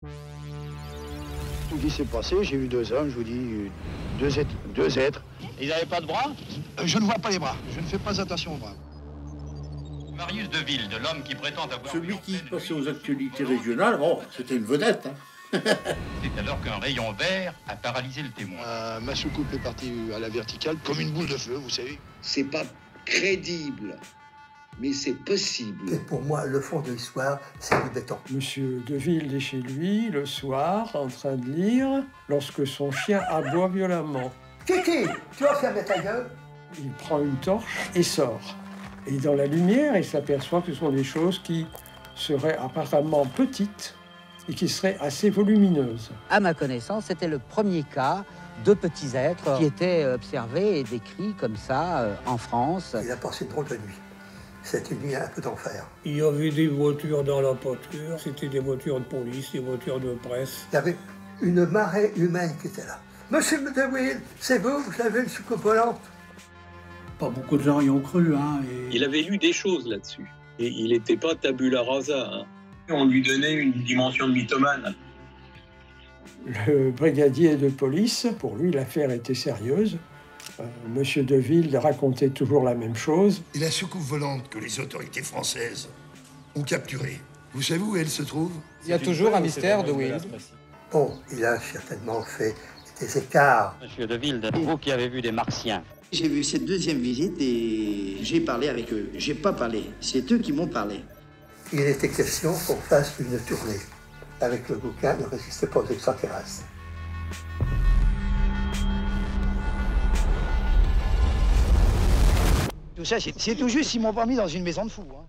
Tout qui s'est passé, j'ai vu deux hommes, je vous dis, deux êtres. Ils n'avaient pas de bras? Je ne vois pas les bras, je ne fais pas attention aux bras. Marius de Ville, de l'homme qui prétend avoir... Celui qui passait aux actualités régionales, bon, c'était une vedette. Hein. C'est alors qu'un rayon vert a paralysé le témoin. Ma soucoupe est partie à la verticale, comme une boule de feu, vous savez. C'est pas crédible, mais c'est possible. Et pour moi, le fond de l'histoire, c'est le béton. Monsieur Deville est chez lui, le soir, en train de lire, lorsque son chien aboie violemment. Kiki, tu vas fermer ta gueule? Il prend une torche et sort. Et dans la lumière, il s'aperçoit que ce sont des choses qui seraient apparemment petites et qui seraient assez volumineuses. À ma connaissance, c'était le premier cas de petits êtres qui étaient observés et décrits comme ça en France. Il a passé une drôle de nuit. C'était une nuit un peu d'enfer. Il y avait des voitures dans la pâture, c'était des voitures de police, des voitures de presse. Il y avait une marée humaine qui était là. Monsieur Deville, c'est vous avez une soucoupe volante? Pas beaucoup de gens y ont cru. Hein, et... Il avait lu des choses là-dessus. Et il n'était pas tabula rasa. Hein. On lui donnait une dimension de mythomane. Le brigadier de police, pour lui, l'affaire était sérieuse. Monsieur Deville racontait toujours la même chose. Et la soucoupe volante que les autorités françaises ont capturée, vous savez où elle se trouve? Il y a toujours un mystère de Will. Bon, il a certainement fait des écarts. Monsieur Deville, vous qui avez vu des martiens. J'ai vu cette deuxième visite et j'ai parlé avec eux. J'ai pas parlé, c'est eux qui m'ont parlé. Il était question qu'on fasse une tournée avec le bouquin Ne résistez pas aux extraterrestres. Tout ça, c'est tout juste, ils m'ont pas mis dans une maison de fous. Hein.